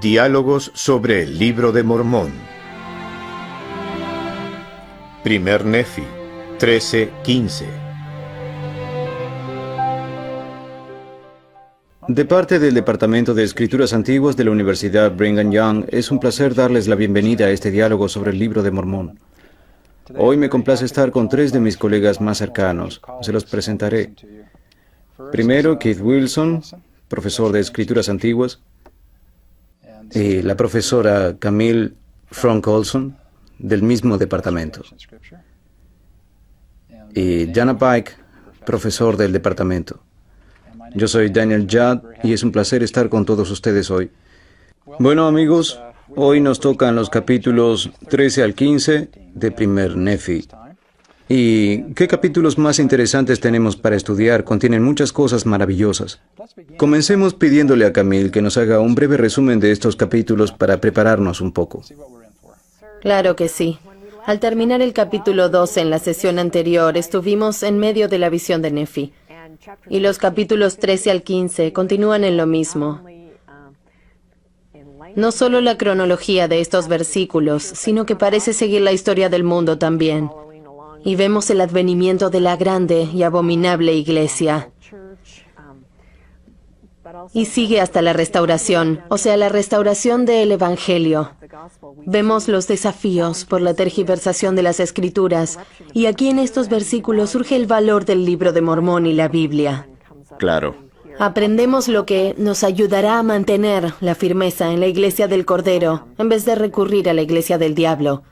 Diálogos sobre el Libro de Mormón. Primer Nefi, 13:15. De parte del Departamento de Escrituras Antiguas de la Universidad Brigham Young, es un placer darles la bienvenida a este diálogo sobre el Libro de Mormón. Hoy me complace estar con tres de mis colegas más cercanos. Se los presentaré. Primero, Keith Wilson, profesor de Escrituras Antiguas, y la profesora Camille Frank Olson, del mismo departamento. Y Jana Pike, profesor del departamento. Yo soy Daniel Judd y es un placer estar con todos ustedes hoy. Bueno, amigos, hoy nos tocan los capítulos 13 al 15 de Primer Nefi. ¿Y qué capítulos más interesantes tenemos para estudiar? Contienen muchas cosas maravillosas. Comencemos pidiéndole a Camille que nos haga un breve resumen de estos capítulos para prepararnos un poco. Claro que sí. Al terminar el capítulo 12 en la sesión anterior, estuvimos en medio de la visión de Nefi. Y los capítulos 13 al 15 continúan en lo mismo. No solo la cronología de estos versículos, sino que parece seguir la historia del mundo también. Y vemos el advenimiento de la grande y abominable iglesia. Y sigue hasta la restauración, o sea, la restauración del Evangelio. Vemos los desafíos por la tergiversación de las Escrituras, y aquí en estos versículos surge el valor del Libro de Mormón y la Biblia. Claro. Aprendemos lo que nos ayudará a mantener la firmeza en la iglesia del Cordero, en vez de recurrir a la iglesia del diablo.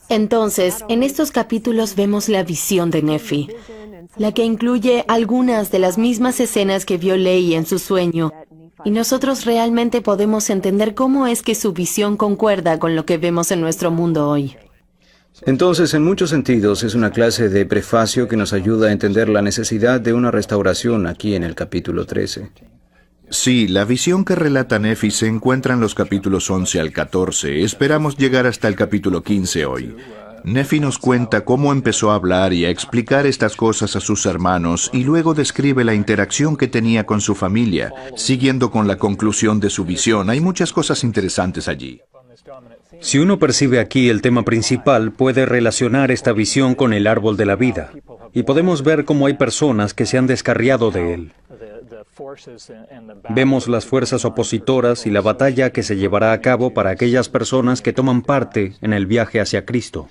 Entonces, en estos capítulos vemos la visión de Nefi, la que incluye algunas de las mismas escenas que vio Lehi en su sueño, y nosotros realmente podemos entender cómo es que su visión concuerda con lo que vemos en nuestro mundo hoy. Entonces, en muchos sentidos, es una clase de prefacio que nos ayuda a entender la necesidad de una restauración aquí en el capítulo 13. Sí, la visión que relata Nefi se encuentra en los capítulos 11 al 14. Esperamos llegar hasta el capítulo 15 hoy. Nefi nos cuenta cómo empezó a hablar y a explicar estas cosas a sus hermanos y luego describe la interacción que tenía con su familia, siguiendo con la conclusión de su visión. Hay muchas cosas interesantes allí. Si uno percibe aquí el tema principal, puede relacionar esta visión con el árbol de la vida, y podemos ver cómo hay personas que se han descarriado de él. Vemos las fuerzas opositoras y la batalla que se llevará a cabo para aquellas personas que toman parte en el viaje hacia Cristo.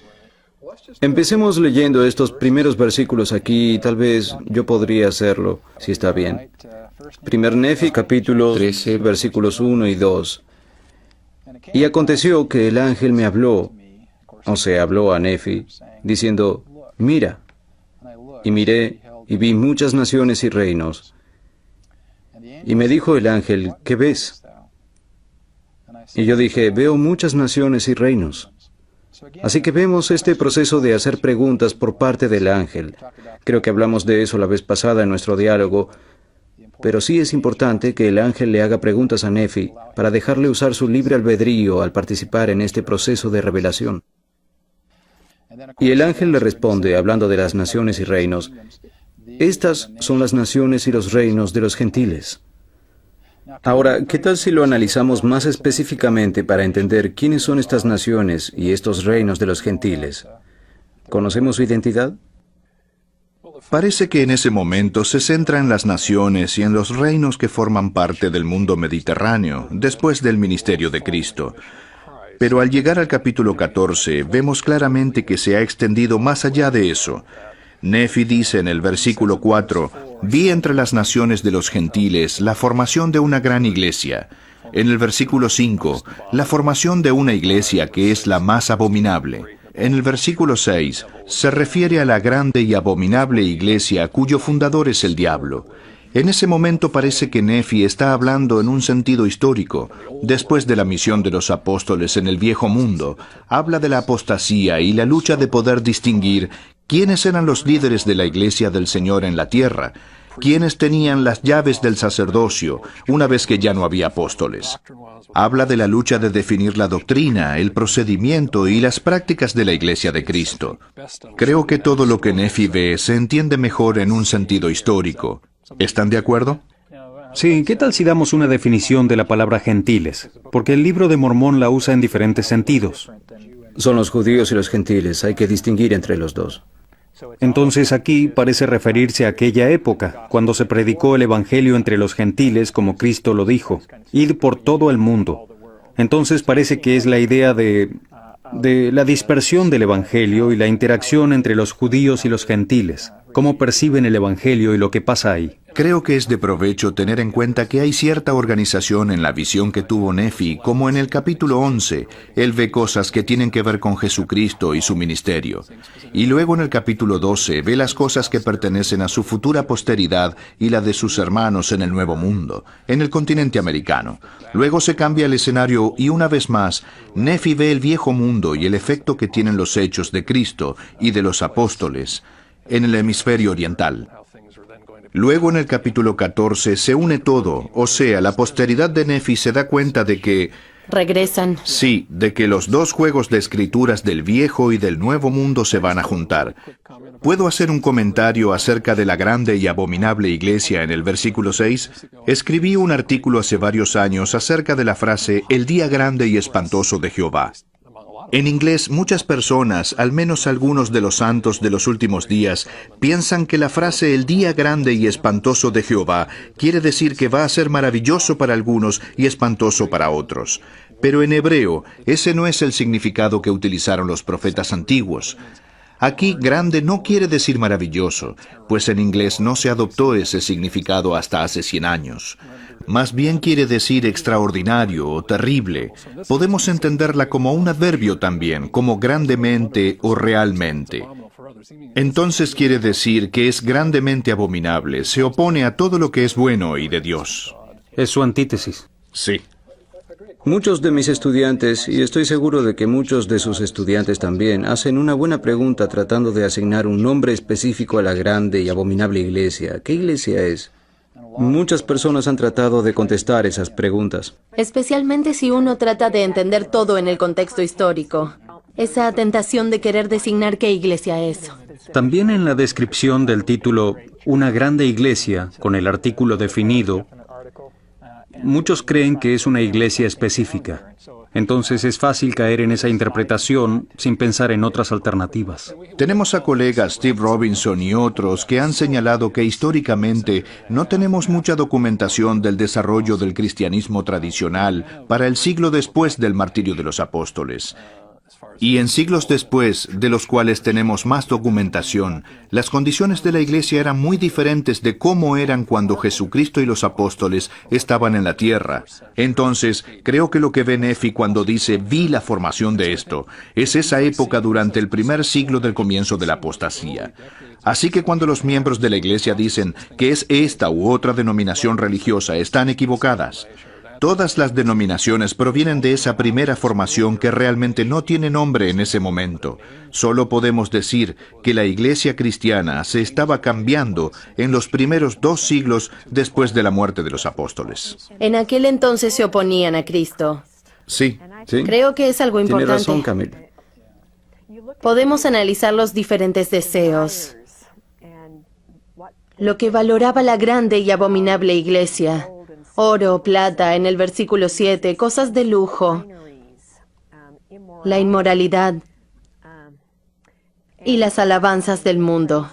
Empecemos leyendo estos primeros versículos aquí, y tal vez yo podría hacerlo, si está bien. Primer Nefi, capítulo 13, versículos 1 y 2. Y aconteció que el ángel me habló, o sea, habló a Nefi, diciendo, mira. Y miré, y vi muchas naciones y reinos. Y me dijo el ángel, ¿qué ves? Y yo dije, veo muchas naciones y reinos. Así que vemos este proceso de hacer preguntas por parte del ángel. Creo que hablamos de eso la vez pasada en nuestro diálogo, pero sí es importante que el ángel le haga preguntas a Nefi para dejarle usar su libre albedrío al participar en este proceso de revelación. Y el ángel le responde, hablando de las naciones y reinos, estas son las naciones y los reinos de los gentiles. Ahora, ¿qué tal si lo analizamos más específicamente para entender quiénes son estas naciones y estos reinos de los gentiles? ¿Conocemos su identidad? Parece que en ese momento se centra en las naciones y en los reinos que forman parte del mundo mediterráneo, después del ministerio de Cristo. Pero al llegar al capítulo 14, vemos claramente que se ha extendido más allá de eso. Nefi dice en el versículo 4, vi entre las naciones de los gentiles la formación de una gran iglesia. En el versículo 5, la formación de una iglesia que es la más abominable. En el versículo 6, se refiere a la grande y abominable iglesia cuyo fundador es el diablo. En ese momento parece que Nefi está hablando en un sentido histórico. Después de la misión de los apóstoles en el viejo mundo, habla de la apostasía y la lucha de poder distinguir quiénes eran los líderes de la iglesia del Señor en la tierra, quiénes tenían las llaves del sacerdocio una vez que ya no había apóstoles. Habla de la lucha de definir la doctrina, el procedimiento y las prácticas de la iglesia de Cristo. Creo que todo lo que Nefi ve se entiende mejor en un sentido histórico. ¿Están de acuerdo? Sí, ¿qué tal si damos una definición de la palabra gentiles? Porque el libro de Mormón la usa en diferentes sentidos. Son los judíos y los gentiles, hay que distinguir entre los dos. Entonces aquí parece referirse a aquella época, cuando se predicó el Evangelio entre los gentiles, como Cristo lo dijo, id por todo el mundo. Entonces parece que es la idea de la dispersión del Evangelio y la interacción entre los judíos y los gentiles, cómo perciben el Evangelio y lo que pasa ahí. Creo que es de provecho tener en cuenta que hay cierta organización en la visión que tuvo Nefi, como en el capítulo 11, él ve cosas que tienen que ver con Jesucristo y su ministerio. Y luego en el capítulo 12 ve las cosas que pertenecen a su futura posteridad y la de sus hermanos en el Nuevo Mundo, en el continente americano. Luego se cambia el escenario y una vez más, Nefi ve el viejo mundo y el efecto que tienen los hechos de Cristo y de los apóstoles en el hemisferio oriental. Luego en el capítulo 14 se une todo, o sea, la posteridad de Nefi se da cuenta de que... Regresan. Sí, de que los dos juegos de escrituras del viejo y del nuevo mundo se van a juntar. ¿Puedo hacer un comentario acerca de la grande y abominable iglesia en el versículo 6? Escribí un artículo hace varios años acerca de la frase «el día grande y espantoso de Jehová». En inglés, muchas personas, al menos algunos de los santos de los últimos días, piensan que la frase «el día grande y espantoso de Jehová» quiere decir que va a ser maravilloso para algunos y espantoso para otros. Pero en hebreo, ese no es el significado que utilizaron los profetas antiguos. Aquí, grande no quiere decir maravilloso, pues en inglés no se adoptó ese significado hasta hace 100 años. Más bien quiere decir extraordinario o terrible. Podemos entenderla como un adverbio también, como grandemente o realmente. Entonces quiere decir que es grandemente abominable, se opone a todo lo que es bueno y de Dios. Es su antítesis. Sí. Muchos de mis estudiantes, y estoy seguro de que muchos de sus estudiantes también, hacen una buena pregunta tratando de asignar un nombre específico a la grande y abominable iglesia. ¿Qué iglesia es? Muchas personas han tratado de contestar esas preguntas. Especialmente si uno trata de entender todo en el contexto histórico. Esa tentación de querer designar qué iglesia es. También en la descripción del título Una grande iglesia, con el artículo definido, muchos creen que es una iglesia específica. Entonces es fácil caer en esa interpretación sin pensar en otras alternativas. Tenemos a colegas Steve Robinson y otros que han señalado que históricamente no tenemos mucha documentación del desarrollo del cristianismo tradicional para el siglo después del martirio de los apóstoles. Y en siglos después, de los cuales tenemos más documentación, las condiciones de la iglesia eran muy diferentes de cómo eran cuando Jesucristo y los apóstoles estaban en la tierra. Entonces, creo que lo que ve Nefi cuando dice «vi la formación de esto», es esa época durante el primer siglo del comienzo de la apostasía. Así que cuando los miembros de la iglesia dicen que es esta u otra denominación religiosa, están equivocadas. Todas las denominaciones provienen de esa primera formación que realmente no tiene nombre en ese momento. Solo podemos decir que la iglesia cristiana se estaba cambiando en los primeros 2 siglos después de la muerte de los apóstoles. En aquel entonces se oponían a Cristo. Sí. ¿Sí? Creo que es algo Tiene importante. razón, Camilo. Podemos analizar los diferentes deseos. Lo que valoraba la grande y abominable iglesia. Oro, plata, en el versículo 7, cosas de lujo, la inmoralidad y las alabanzas del mundo.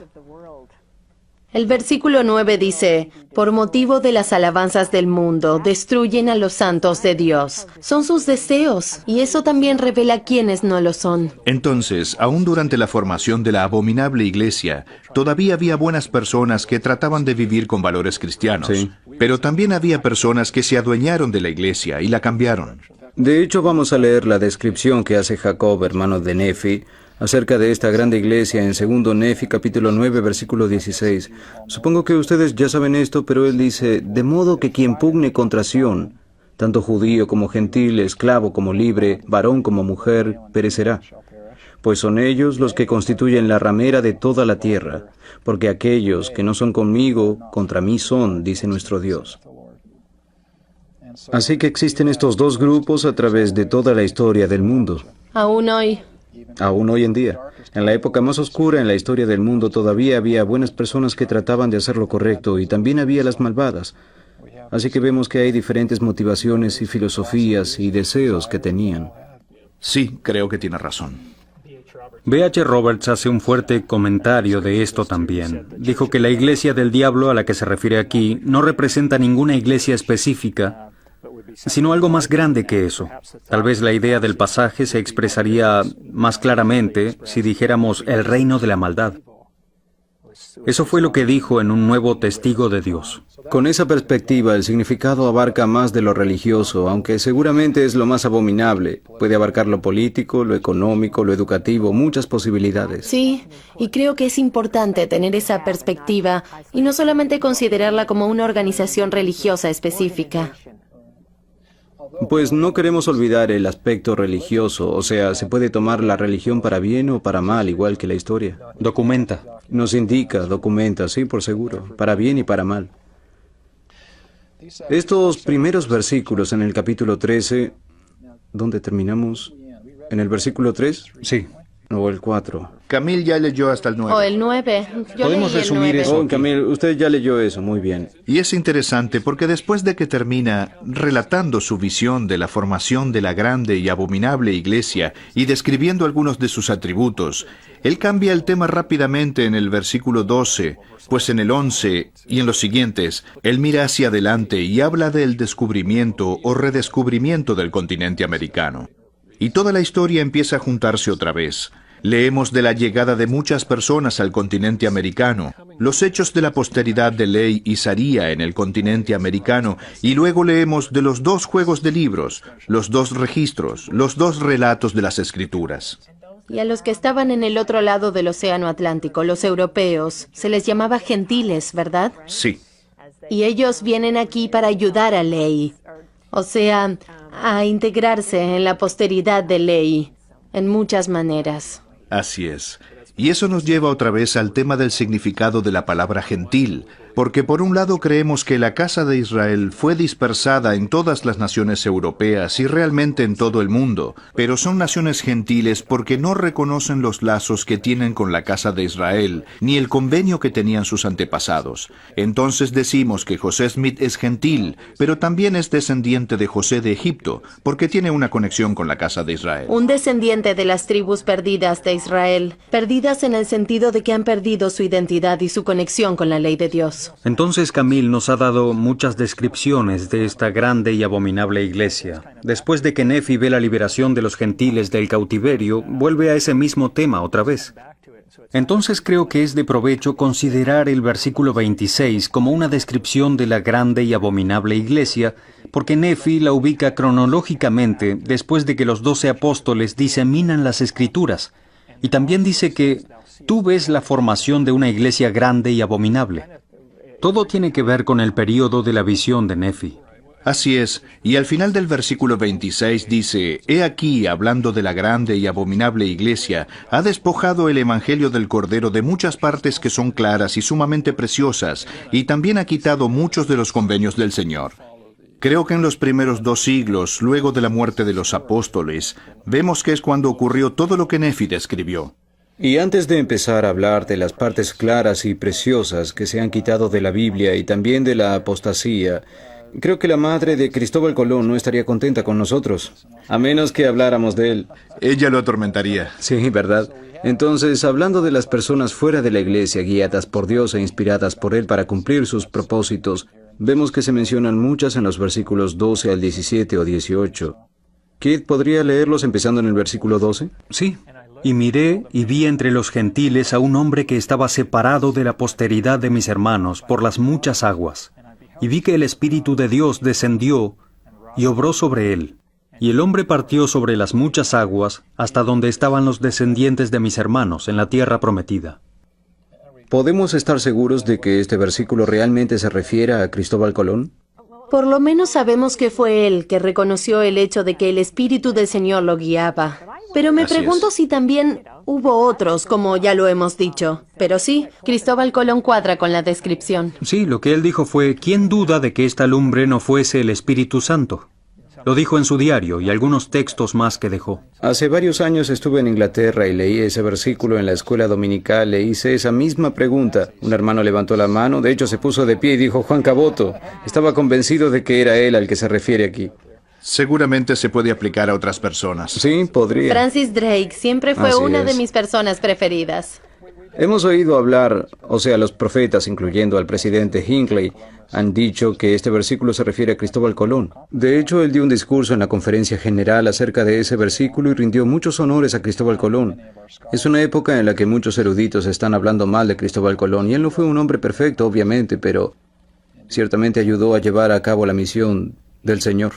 El versículo 9 dice, por motivo de las alabanzas del mundo, destruyen a los santos de Dios. Son sus deseos, y eso también revela quiénes no lo son. Entonces, aún durante la formación de la abominable iglesia, todavía había buenas personas que trataban de vivir con valores cristianos. Sí. Pero también había personas que se adueñaron de la iglesia y la cambiaron. De hecho, vamos a leer la descripción que hace Jacob, hermano de Nefi, acerca de esta grande iglesia en 2 Nefi, capítulo 9, versículo 16. Supongo que ustedes ya saben esto, pero él dice, de modo que quien pugne contra Sión, tanto judío como gentil, esclavo como libre, varón como mujer, perecerá. Pues son ellos los que constituyen la ramera de toda la tierra, porque aquellos que no son conmigo, contra mí son, dice nuestro Dios. Así que existen estos 2 grupos a través de toda la historia del mundo. Aún hoy, Aún hoy en día, en la época más oscura en la historia del mundo, todavía había buenas personas que trataban de hacer lo correcto y también había las malvadas. Así que vemos que hay diferentes motivaciones y filosofías y deseos que tenían. Sí, creo que tiene razón. B.H. Roberts hace un fuerte comentario de esto también. Dijo que la iglesia del diablo a la que se refiere aquí no representa ninguna iglesia específica, sino algo más grande que eso. Tal vez la idea del pasaje se expresaría más claramente si dijéramos el reino de la maldad. Eso fue lo que dijo en Un Nuevo Testigo de Dios. Con esa perspectiva, el significado abarca más de lo religioso, aunque seguramente es lo más abominable. Puede abarcar lo político, lo económico, lo educativo, muchas posibilidades. Sí, y creo que es importante tener esa perspectiva y no solamente considerarla como una organización religiosa específica. Pues no queremos olvidar el aspecto religioso, o sea, se puede tomar la religión para bien o para mal, igual que la historia. Documenta. Nos indica, documenta, sí, por seguro, para bien y para mal. Estos primeros versículos en el capítulo 13, ¿dónde terminamos? ¿En el versículo 3? Sí. ¿O el 4? Camille ya leyó hasta el 9. O el 9. Yo Podemos leí el resumir 9. eso. Oh, Camille, usted ya leyó eso, muy bien. Y es interesante porque después de que termina relatando su visión de la formación de la grande y abominable iglesia y describiendo algunos de sus atributos, él cambia el tema rápidamente en el versículo 12, pues en el 11 y en los siguientes, él mira hacia adelante y habla del descubrimiento o redescubrimiento del continente americano. Y toda la historia empieza a juntarse otra vez. Leemos de la llegada de muchas personas al continente americano, los hechos de la posteridad de Ley y Saría en el continente americano, y luego leemos de los 2 juegos de libros, los 2 registros, los 2 relatos de las Escrituras. Y a los que estaban en el otro lado del Océano Atlántico, los europeos, se les llamaba gentiles, ¿verdad? Sí, Y ellos vienen aquí para ayudar a Ley. O sea, a integrarse en la posteridad de Ley, en muchas maneras. así es. Y eso nos lleva otra vez al tema del significado de la palabra gentil, porque por un lado creemos que la casa de Israel fue dispersada en todas las naciones europeas y realmente en todo el mundo, pero son naciones gentiles porque no reconocen los lazos que tienen con la casa de Israel, ni el convenio que tenían sus antepasados. Entonces decimos que José Smith es gentil, pero también es descendiente de José de Egipto, porque tiene una conexión con la casa de Israel. Un descendiente de las tribus perdidas de Israel, perdidas en el sentido de que han perdido su identidad y su conexión con la ley de Dios. Entonces Camille nos ha dado muchas descripciones de esta grande y abominable iglesia. Después de que Nefi ve la liberación de los gentiles del cautiverio, vuelve a ese mismo tema otra vez. Entonces creo que es de provecho considerar el versículo 26 como una descripción de la grande y abominable iglesia, porque Nefi la ubica cronológicamente después de que los 12 apóstoles diseminan las Escrituras, y también dice que tú ves la formación de una iglesia grande y abominable. Todo tiene que ver con el período de la visión de Nefi. Así es, y al final del versículo 26 dice, «He aquí, hablando de la grande y abominable iglesia, ha despojado el evangelio del Cordero de muchas partes que son claras y sumamente preciosas, y también ha quitado muchos de los convenios del Señor». Creo que en los primeros 2 siglos, luego de la muerte de los apóstoles, vemos que es cuando ocurrió todo lo que Nefi describió. Y antes de empezar a hablar de las partes claras y preciosas que se han quitado de la Biblia y también de la apostasía, creo que la madre de Cristóbal Colón no estaría contenta con nosotros, a menos que habláramos de él. Ella lo atormentaría. Sí, ¿verdad? Entonces, hablando de las personas fuera de la iglesia, guiadas por Dios e inspiradas por Él para cumplir sus propósitos, vemos que se mencionan muchas en los versículos 12 al 17 o 18. ¿Kid podría leerlos empezando en el versículo 12? Sí. Y miré y vi entre los gentiles a un hombre que estaba separado de la posteridad de mis hermanos por las muchas aguas. Y vi que el Espíritu de Dios descendió y obró sobre él. Y el hombre partió sobre las muchas aguas hasta donde estaban los descendientes de mis hermanos en la tierra prometida. ¿Podemos estar seguros de que este versículo realmente se refiere a Cristóbal Colón? Por lo menos sabemos que fue él que reconoció el hecho de que el Espíritu del Señor lo guiaba. Pero me Así pregunto es. si también hubo otros, como ya lo hemos dicho. Pero sí, Cristóbal Colón cuadra con la descripción. Sí, lo que él dijo fue, ¿quién duda de que esta lumbre no fuese el Espíritu Santo? Lo dijo en su diario y algunos textos más que dejó. Hace varios años estuve en Inglaterra y leí ese versículo en la escuela dominical. Le hice esa misma pregunta. Un hermano levantó la mano, de hecho se puso de pie y dijo Juan Caboto. Estaba convencido de que era él al que se refiere aquí. Seguramente se puede aplicar a otras personas. Sí, podría. Francis Drake siempre fue Así una de es. mis personas preferidas. Hemos oído hablar, o sea, los profetas, incluyendo al presidente Hinckley, han dicho que este versículo se refiere a Cristóbal Colón. De hecho, él dio un discurso en la conferencia general acerca de ese versículo y rindió muchos honores a Cristóbal Colón. Es una época en la que muchos eruditos están hablando mal de Cristóbal Colón, y él no fue un hombre perfecto, obviamente, pero ciertamente ayudó a llevar a cabo la misión del Señor.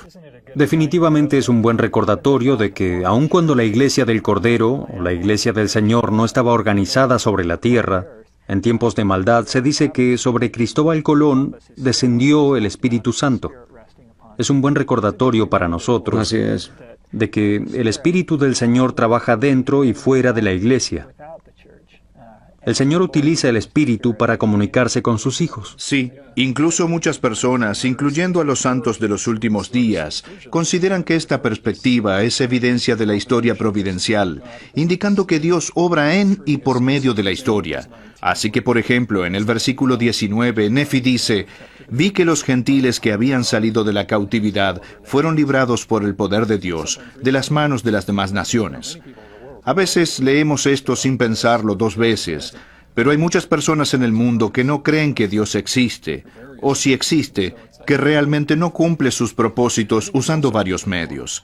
Definitivamente es un buen recordatorio de que, aun cuando la Iglesia del Cordero o la Iglesia del Señor no estaba organizada sobre la tierra, en tiempos de maldad se dice que sobre Cristóbal Colón descendió el Espíritu Santo. Es un buen recordatorio para nosotros Así es. de que el Espíritu del Señor trabaja dentro y fuera de la Iglesia. El Señor utiliza el Espíritu para comunicarse con sus hijos. Sí, incluso muchas personas, incluyendo a los santos de los últimos días, consideran que esta perspectiva es evidencia de la historia providencial, indicando que Dios obra en y por medio de la historia. Así que, por ejemplo, en el versículo 19, Nefi dice, «Vi que los gentiles que habían salido de la cautividad fueron librados por el poder de Dios, de las manos de las demás naciones». A veces leemos esto sin pensarlo dos veces, pero hay muchas personas en el mundo que no creen que Dios existe, o si existe, que realmente no cumple sus propósitos usando varios medios.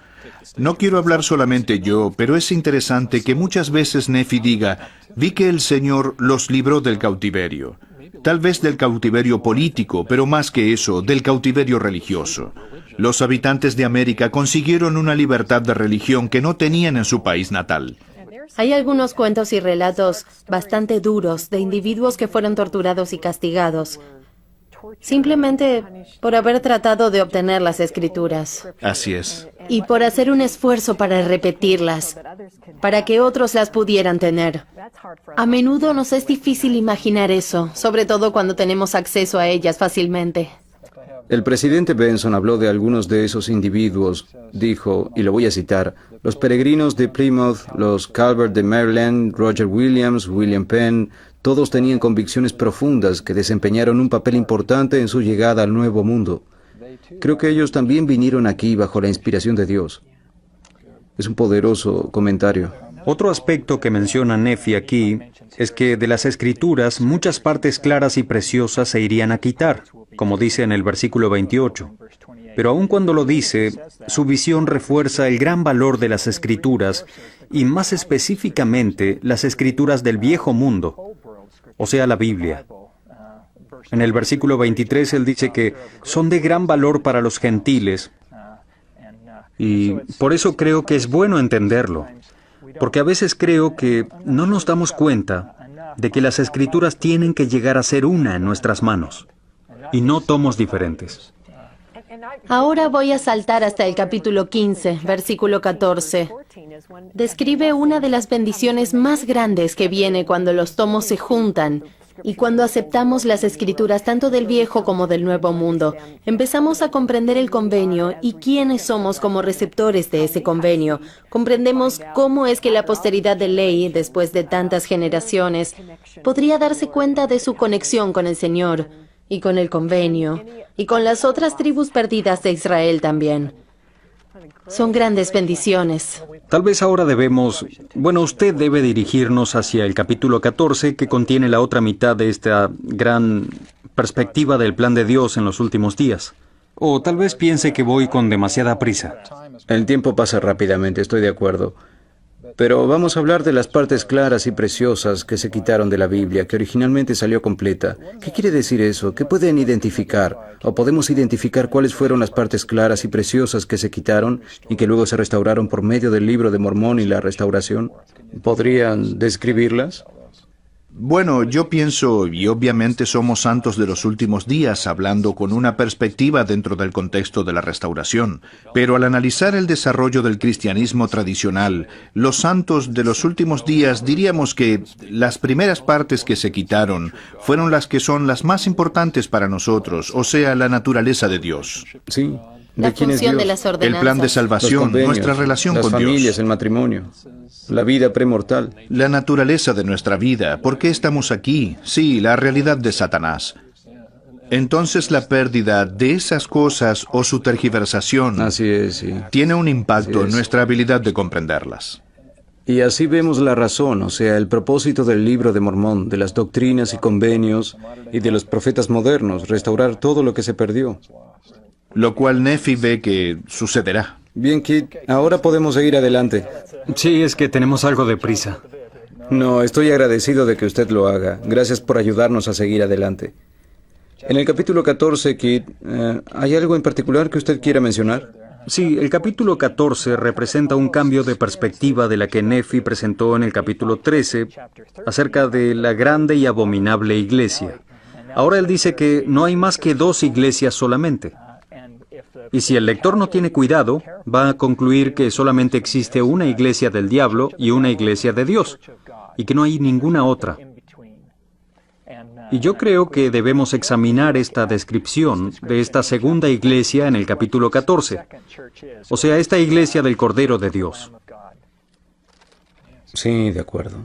No quiero hablar solamente yo, pero es interesante que muchas veces Nefi diga, vi que el Señor los libró del cautiverio. Tal vez del cautiverio político, pero más que eso, del cautiverio religioso. Los habitantes de América consiguieron una libertad de religión que no tenían en su país natal. Hay algunos cuentos y relatos bastante duros de individuos que fueron torturados y castigados, simplemente por haber tratado de obtener las escrituras Así es. y por hacer un esfuerzo para repetirlas, para que otros las pudieran tener. A menudo nos es difícil imaginar eso, sobre todo cuando tenemos acceso a ellas fácilmente. El presidente Benson habló de algunos de esos individuos. Dijo, y lo voy a citar, los peregrinos de Plymouth, los Calvert de Maryland, Roger Williams, William Penn, todos tenían convicciones profundas que desempeñaron un papel importante en su llegada al Nuevo Mundo. Creo que ellos también vinieron aquí bajo la inspiración de Dios. Es un poderoso comentario. Otro aspecto que menciona Nefi aquí es que de las Escrituras muchas partes claras y preciosas se irían a quitar, como dice en el versículo 28. Pero aun cuando lo dice, su visión refuerza el gran valor de las Escrituras y más específicamente las Escrituras del Viejo Mundo, o sea, la Biblia. En el versículo 23 él dice que son de gran valor para los gentiles y por eso creo que es bueno entenderlo. Porque a veces creo que no nos damos cuenta de que las Escrituras tienen que llegar a ser una en nuestras manos, y no tomos diferentes. Ahora voy a saltar hasta el capítulo 15, versículo 14. Describe una de las bendiciones más grandes que viene cuando los tomos se juntan y cuando aceptamos las escrituras tanto del Viejo como del Nuevo Mundo. Empezamos a comprender el convenio y quiénes somos como receptores de ese convenio. Comprendemos cómo es que la posteridad de Lehi, después de tantas generaciones, podría darse cuenta de su conexión con el Señor y con el convenio y con las otras tribus perdidas de Israel también. Son grandes bendiciones. Tal vez ahora usted debe dirigirnos hacia el capítulo 14, que contiene la otra mitad de esta gran perspectiva del plan de Dios en los últimos días. O tal vez piense que voy con demasiada prisa. El tiempo pasa rápidamente, estoy de acuerdo. Pero vamos a hablar de las partes claras y preciosas que se quitaron de la Biblia, que originalmente salió completa. ¿Qué quiere decir eso? ¿Qué pueden identificar? ¿O podemos identificar cuáles fueron las partes claras y preciosas que se quitaron y que luego se restauraron por medio del Libro de Mormón y la restauración? ¿Podrían describirlas? Bueno, yo pienso, y obviamente somos santos de los últimos días, hablando con una perspectiva dentro del contexto de la restauración, pero al analizar el desarrollo del cristianismo tradicional, los santos de los últimos días diríamos que las primeras partes que se quitaron fueron las que son las más importantes para nosotros, o sea, la naturaleza de Dios. Sí. La ¿De quién es función de Dios? las El ordenanzas. plan de Los salvación, convenios, nuestra relación las con familias, Dios, el matrimonio, la vida premortal. la naturaleza de nuestra vida, ¿por qué estamos aquí? Sí, la realidad de Satanás. Entonces la pérdida de esas cosas o su tergiversación Así es, sí. tiene un impacto Así en es. nuestra habilidad de comprenderlas. Y así vemos la razón, o sea, el propósito del libro de Mormón, de las doctrinas y convenios y de los profetas modernos, restaurar todo lo que se perdió. Lo cual Nefi ve que sucederá. Bien, Kit, ahora podemos seguir adelante. Sí, es que tenemos algo de prisa. No, estoy agradecido de que usted lo haga. Gracias por ayudarnos a seguir adelante. En el capítulo 14, Kit, ¿hay algo en particular que usted quiera mencionar? Sí, el capítulo 14 representa un cambio de perspectiva de la que Nefi presentó en el capítulo 13 acerca de la grande y abominable iglesia. Ahora él dice que no hay más que 2 iglesias solamente. Y si el lector no tiene cuidado, va a concluir que solamente existe una iglesia del diablo y una iglesia de Dios, y que no hay ninguna otra. Y yo creo que debemos examinar esta descripción de esta segunda iglesia en el capítulo 14, o sea, esta iglesia del Cordero de Dios. Sí, de acuerdo.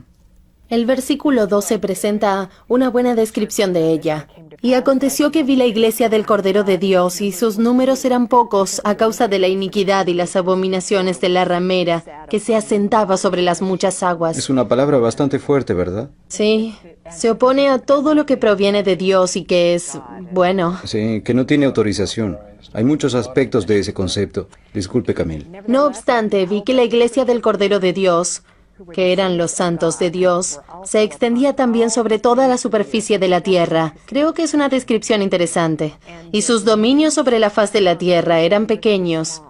El versículo 12 presenta una buena descripción de ella. Y aconteció que vi la iglesia del Cordero de Dios, y sus números eran pocos a causa de la iniquidad y las abominaciones de la ramera, que se asentaba sobre las muchas aguas. Es una palabra bastante fuerte, ¿verdad? Sí, se opone a todo lo que proviene de Dios y que es bueno. Sí, que no tiene autorización. Hay muchos aspectos de ese concepto. Disculpe, Camille. No obstante, vi que la iglesia del Cordero de Dios, que eran los santos de Dios, se extendía también sobre toda la superficie de la tierra. Creo que es una descripción interesante. Y sus dominios sobre la faz de la tierra eran pequeños,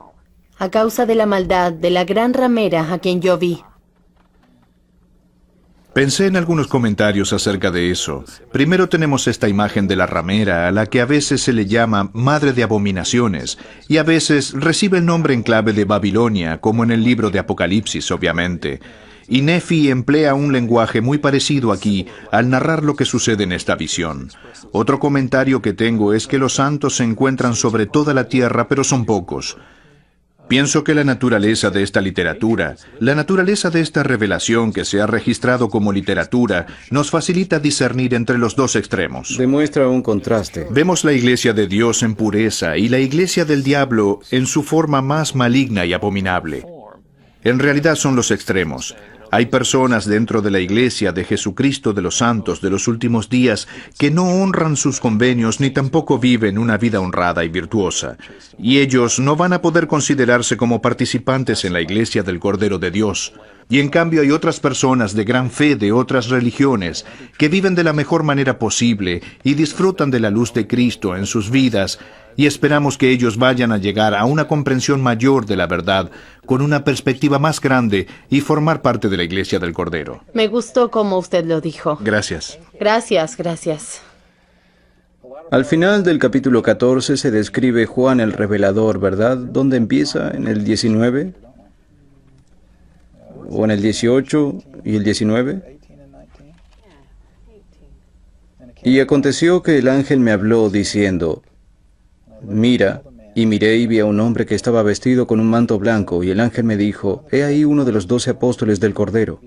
a causa de la maldad de la gran ramera a quien yo vi. Pensé en algunos comentarios acerca de eso. Primero tenemos esta imagen de la ramera, a la que a veces se le llama madre de abominaciones, y a veces recibe el nombre en clave de Babilonia, como en el libro de Apocalipsis, obviamente. Y Nefi emplea un lenguaje muy parecido aquí al narrar lo que sucede en esta visión. Otro comentario que tengo es que los santos se encuentran sobre toda la tierra, pero son pocos. Pienso que la naturaleza de esta literatura, la naturaleza de esta revelación que se ha registrado como literatura, nos facilita discernir entre los 2 extremos. Demuestra un contraste. Vemos la iglesia de Dios en pureza y la iglesia del diablo en su forma más maligna y abominable. En realidad son los extremos. Hay personas dentro de la iglesia de Jesucristo de los santos de los últimos días que no honran sus convenios ni tampoco viven una vida honrada y virtuosa. Y ellos no van a poder considerarse como participantes en la iglesia del Cordero de Dios. Y en cambio hay otras personas de gran fe de otras religiones que viven de la mejor manera posible y disfrutan de la luz de Cristo en sus vidas, y esperamos que ellos vayan a llegar a una comprensión mayor de la verdad, con una perspectiva más grande y formar parte de la iglesia del Cordero. Me gustó como usted lo dijo. Gracias. Gracias, gracias. Al final del capítulo 14 se describe Juan el Revelador, ¿verdad? ¿Dónde empieza? ¿En el 19? ¿O en el 18 y el 19? Y aconteció que el ángel me habló diciendo: Mira, y miré y vi a un hombre que estaba vestido con un manto blanco, y el ángel me dijo: He ahí uno de los 12 apóstoles del Cordero.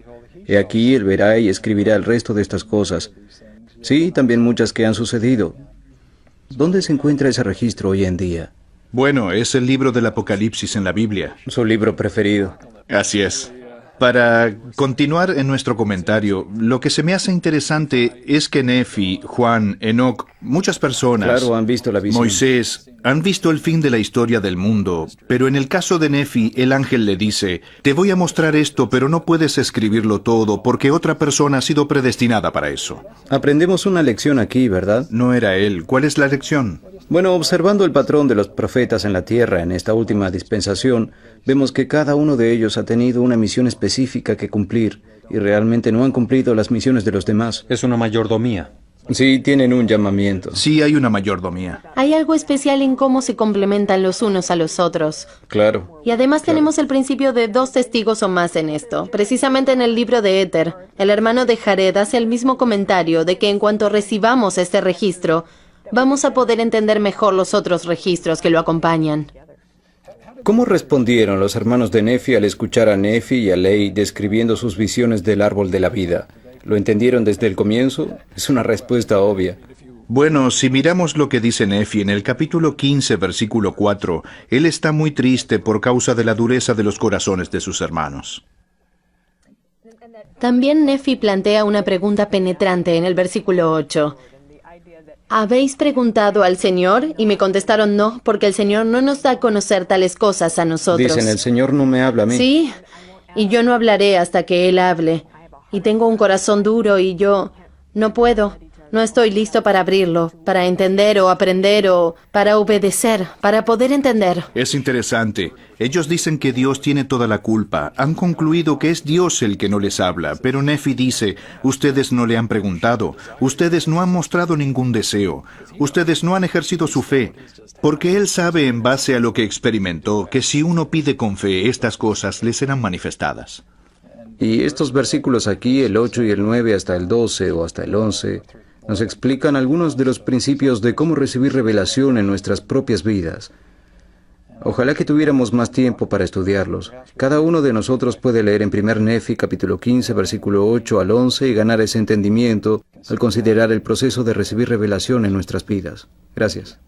He aquí él verá y escribirá el resto de estas cosas. Sí, también muchas que han sucedido. ¿Dónde se encuentra ese registro hoy en día? Bueno, es el libro del Apocalipsis en la Biblia. Su libro preferido. Así es. Para continuar en nuestro comentario, lo que se me hace interesante es que Nefi, Juan, Enoc, muchas personas, Claro, han visto la visión. Moisés, han visto el fin de la historia del mundo, pero en el caso de Nefi, el ángel le dice: te voy a mostrar esto, pero no puedes escribirlo todo porque otra persona ha sido predestinada para eso. Aprendemos una lección aquí, ¿verdad? No era él. ¿Cuál es la lección? Bueno, observando el patrón de los profetas en la tierra en esta última dispensación, vemos que cada uno de ellos ha tenido una misión específica que cumplir, y realmente no han cumplido las misiones de los demás. Es una mayordomía. Sí, tienen un llamamiento. Sí, hay una mayordomía. Hay algo especial en cómo se complementan los unos a los otros. Claro. Y además tenemos el principio de 2 testigos o más en esto. Precisamente en el libro de Éter, el hermano de Jared hace el mismo comentario de que en cuanto recibamos este registro, vamos a poder entender mejor los otros registros que lo acompañan. ¿Cómo respondieron los hermanos de Nefi al escuchar a Nefi y a Ley describiendo sus visiones del árbol de la vida? ¿Lo entendieron desde el comienzo? Es una respuesta obvia. Bueno, si miramos lo que dice Nefi en el capítulo 15, versículo 4, él está muy triste por causa de la dureza de los corazones de sus hermanos. También Nefi plantea una pregunta penetrante en el versículo 8. ¿Habéis preguntado al Señor? Y me contestaron no, porque el Señor no nos da a conocer tales cosas a nosotros. Dicen, el Señor no me habla a mí. Sí, y yo no hablaré hasta que Él hable. Y tengo un corazón duro y yo no puedo. No estoy listo para abrirlo, para entender o aprender o para obedecer, para poder entender. Es interesante. Ellos dicen que Dios tiene toda la culpa. Han concluido que es Dios el que no les habla. Pero Nefi dice, ustedes no le han preguntado. Ustedes no han mostrado ningún deseo. Ustedes no han ejercido su fe. Porque Él sabe en base a lo que experimentó que si uno pide con fe, estas cosas le serán manifestadas. Y estos versículos aquí, el 8 y el 9 hasta el 12 o hasta el 11, nos explican algunos de los principios de cómo recibir revelación en nuestras propias vidas. Ojalá que tuviéramos más tiempo para estudiarlos. Cada uno de nosotros puede leer en 1 Nefi, capítulo 15, versículo 8 al 11, y ganar ese entendimiento al considerar el proceso de recibir revelación en nuestras vidas. Gracias.